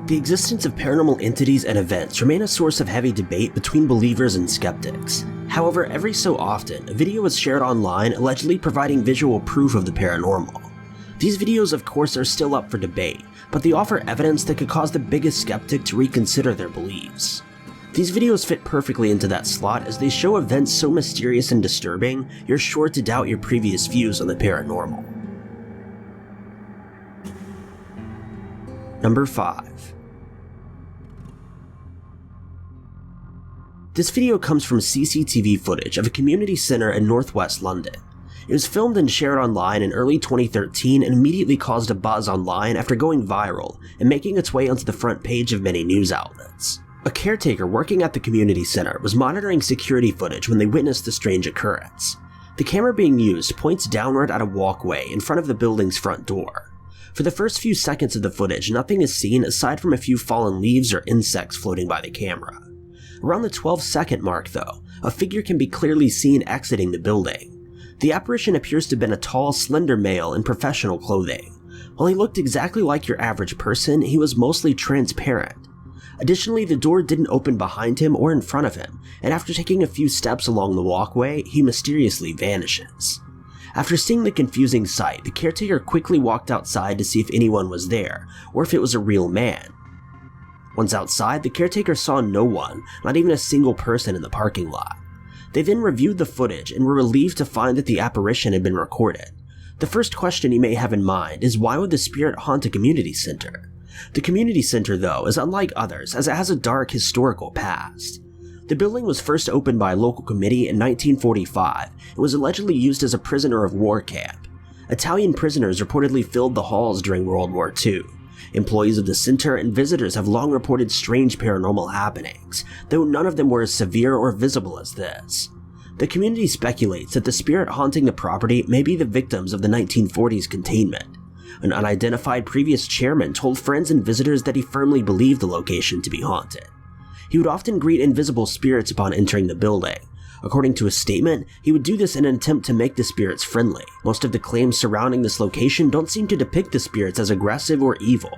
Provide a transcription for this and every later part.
The existence of paranormal entities and events remain a source of heavy debate between believers and skeptics. However, every so often, a video is shared online allegedly providing visual proof of the paranormal. These videos, of course, are still up for debate, but they offer evidence that could cause the biggest skeptic to reconsider their beliefs. These videos fit perfectly into that slot as they show events so mysterious and disturbing, you're sure to doubt your previous views on the paranormal. Number 5. This video comes from CCTV footage of a community centre in northwest London. It was filmed and shared online in early 2013 and immediately caused a buzz online after going viral and making its way onto the front page of many news outlets. A caretaker working at the community centre was monitoring security footage when they witnessed the strange occurrence. The camera being used points downward at a walkway in front of the building's front door. For the first few seconds of the footage, nothing is seen aside from a few fallen leaves or insects floating by the camera. Around the 12-second mark, though, a figure can be clearly seen exiting the building. The apparition appears to have been a tall, slender male in professional clothing. While he looked exactly like your average person, he was mostly transparent. Additionally, the door didn't open behind him or in front of him, and after taking a few steps along the walkway, he mysteriously vanishes. After seeing the confusing sight, the caretaker quickly walked outside to see if anyone was there, or if it was a real man. Once outside, the caretaker saw no one, not even a single person in the parking lot. They then reviewed the footage and were relieved to find that the apparition had been recorded. The first question you may have in mind is, why would the spirit haunt a community center? The community center, though, is unlike others as it has a dark historical past. The building was first opened by a local committee in 1945 and was allegedly used as a prisoner of war camp. Italian prisoners reportedly filled the halls during World War II. Employees of the center and visitors have long reported strange paranormal happenings, though none of them were as severe or visible as this. The community speculates that the spirit haunting the property may be the victims of the 1940s containment. An unidentified previous chairman told friends and visitors that he firmly believed the location to be haunted. He would often greet invisible spirits upon entering the building. According to his statement, he would do this in an attempt to make the spirits friendly. Most of the claims surrounding this location don't seem to depict the spirits as aggressive or evil.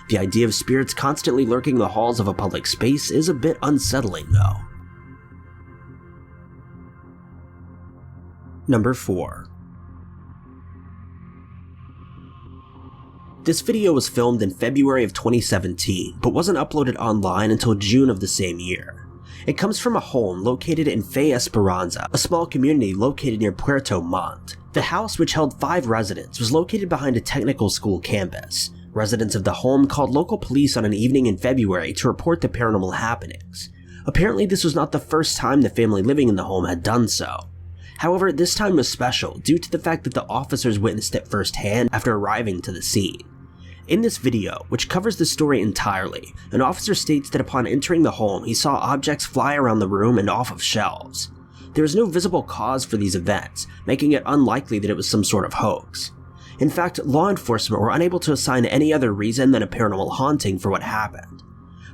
The idea of spirits constantly lurking the halls of a public space is a bit unsettling, though. Number 4. This video was filmed in February of 2017, but wasn't uploaded online until June of the same year. It comes from a home located in Fe Esperanza, a small community located near Puerto Montt. The house, which held 5 residents, was located behind a technical school campus. Residents of the home called local police on an evening in February to report the paranormal happenings. Apparently, this was not the first time the family living in the home had done so. However, this time was special due to the fact that the officers witnessed it firsthand after arriving to the scene. In this video, which covers the story entirely, an officer states that upon entering the home, he saw objects fly around the room and off of shelves. There is no visible cause for these events, making it unlikely that it was some sort of hoax. In fact, law enforcement were unable to assign any other reason than a paranormal haunting for what happened.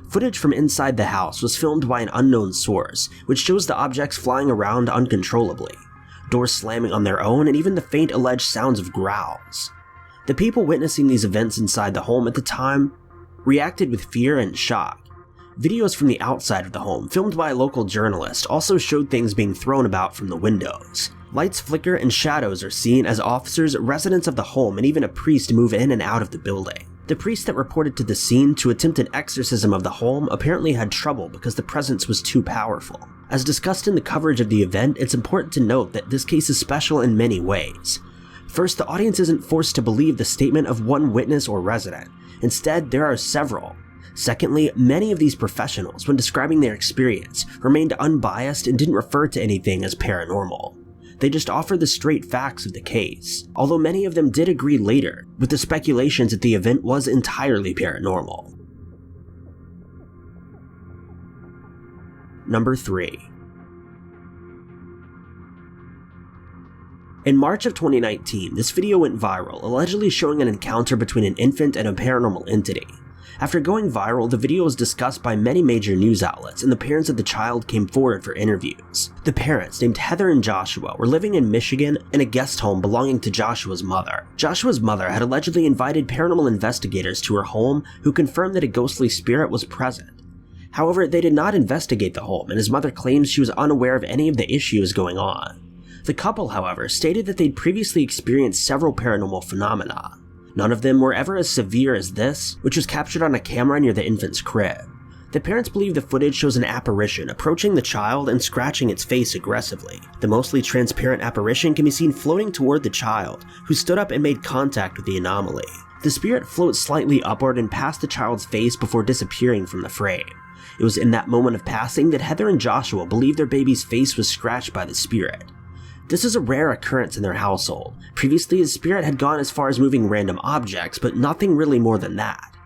Footage from inside the house was filmed by an unknown source, which shows the objects flying around uncontrollably, doors slamming on their own, and even the faint alleged sounds of growls. The people witnessing these events inside the home at the time reacted with fear and shock. Videos from the outside of the home, filmed by a local journalist, also showed things being thrown about from the windows. Lights flicker and shadows are seen as officers, residents of the home, and even a priest move in and out of the building. The priest that reported to the scene to attempt an exorcism of the home apparently had trouble because the presence was too powerful. As discussed in the coverage of the event, it's important to note that this case is special in many ways. First, the audience isn't forced to believe the statement of one witness or resident. Instead, there are several. Secondly, many of these professionals, when describing their experience, remained unbiased and didn't refer to anything as paranormal. They just offered the straight facts of the case, although many of them did agree later with the speculations that the event was entirely paranormal. Number 3. In March of 2019, this video went viral, allegedly showing an encounter between an infant and a paranormal entity. After going viral, the video was discussed by many major news outlets, and the parents of the child came forward for interviews. The parents, named Heather and Joshua, were living in Michigan in a guest home belonging to Joshua's mother. Joshua's mother had allegedly invited paranormal investigators to her home who confirmed that a ghostly spirit was present. However, they did not investigate the home, and his mother claims she was unaware of any of the issues going on. The couple, however, stated that they'd previously experienced several paranormal phenomena. None of them were ever as severe as this, which was captured on a camera near the infant's crib. The parents believe the footage shows an apparition approaching the child and scratching its face aggressively. The mostly transparent apparition can be seen floating toward the child, who stood up and made contact with the anomaly. The spirit floats slightly upward and past the child's face before disappearing from the frame. It was in that moment of passing that Heather and Joshua believed their baby's face was scratched by the spirit. This is a rare occurrence in their household. Previously, his spirit had gone as far as moving random objects, but nothing really more than that.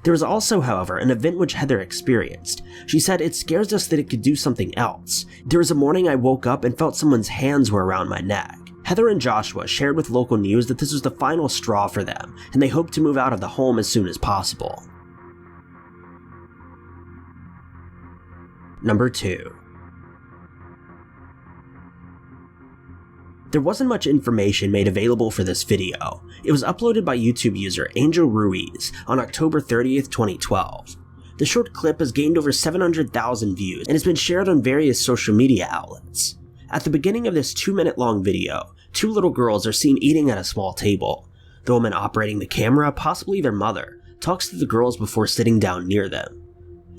There was also, however, an event which Heather experienced. She said, "It scares us that it could do something else. There was a morning I woke up and felt someone's hands were around my neck." Heather and Joshua shared with local news that this was the final straw for them, and they hoped to move out of the home as soon as possible. Number 2. There wasn't much information made available for this video. It was uploaded by YouTube user Angel Ruiz on October 30th, 2012. The short clip has gained over 700,000 views and has been shared on various social media outlets. At the beginning of this 2-minute long video, 2 little girls are seen eating at a small table. The woman operating the camera, possibly their mother, talks to the girls before sitting down near them.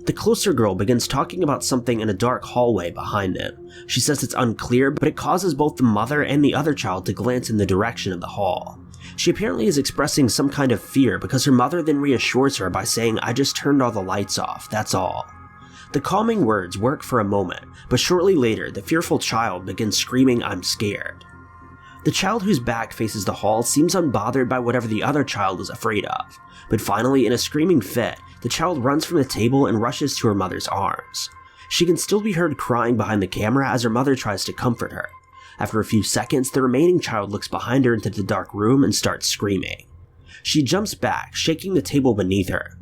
The closer girl begins talking about something in a dark hallway behind them. She says it's unclear, but it causes both the mother and the other child to glance in the direction of the hall. She apparently is expressing some kind of fear because her mother then reassures her by saying, "I just turned all the lights off, that's all." The calming words work for a moment, but shortly later, the fearful child begins screaming, "I'm scared." The child whose back faces the hall seems unbothered by whatever the other child is afraid of, but finally, in a screaming fit, the child runs from the table and rushes to her mother's arms. She can still be heard crying behind the camera as her mother tries to comfort her. After a few seconds, the remaining child looks behind her into the dark room and starts screaming. She jumps back, shaking the table beneath her.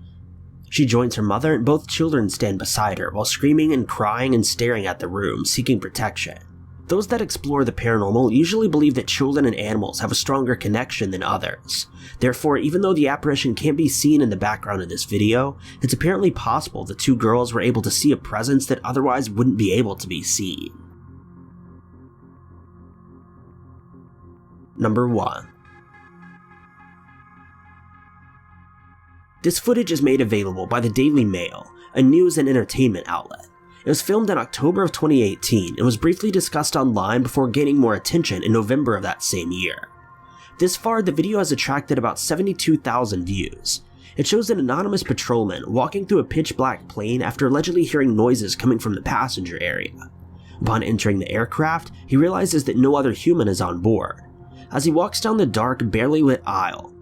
She joins her mother and both children stand beside her while screaming and crying and staring at the room, seeking protection. Those that explore the paranormal usually believe that children and animals have a stronger connection than others. Therefore, even though the apparition can't be seen in the background of this video, it's apparently possible the 2 girls were able to see a presence that otherwise wouldn't be able to be seen. Number 1. This footage is made available by the Daily Mail, a news and entertainment outlet. It was filmed in October of 2018 and was briefly discussed online before gaining more attention in November of that same year. This far, the video has attracted about 72,000 views. It shows an anonymous patrolman walking through a pitch-black plane after allegedly hearing noises coming from the passenger area. Upon entering the aircraft, he realizes that no other human is on board. As he walks down the dark, barely lit aisle,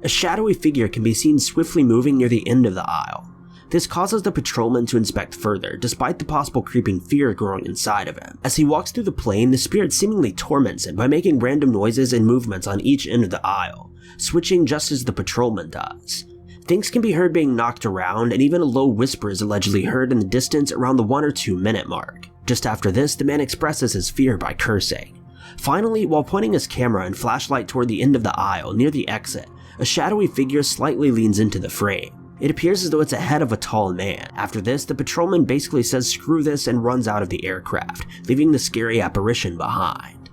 a shadowy figure can be seen swiftly moving near the end of the aisle. This causes the patrolman to inspect further, despite the possible creeping fear growing inside of him. As he walks through the plane, the spirit seemingly torments him by making random noises and movements on each end of the aisle, switching just as the patrolman does. Things can be heard being knocked around, and even a low whisper is allegedly heard in the distance around the 1 or 2 minute mark. Just after this, the man expresses his fear by cursing. Finally, while pointing his camera and flashlight toward the end of the aisle near the exit, a shadowy figure slightly leans into the frame. It appears as though it's ahead of a tall man. After this, the patrolman basically says screw this and runs out of the aircraft, leaving the scary apparition behind.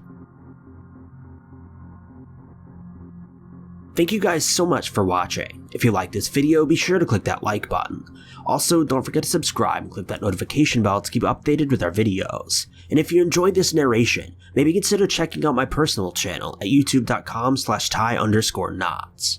Thank you guys so much for watching. If you liked this video, be sure to click that like button. Also, don't forget to subscribe and click that notification bell to keep updated with our videos. And if you enjoyed this narration, maybe consider checking out my personal channel at youtube.com/ty_knots.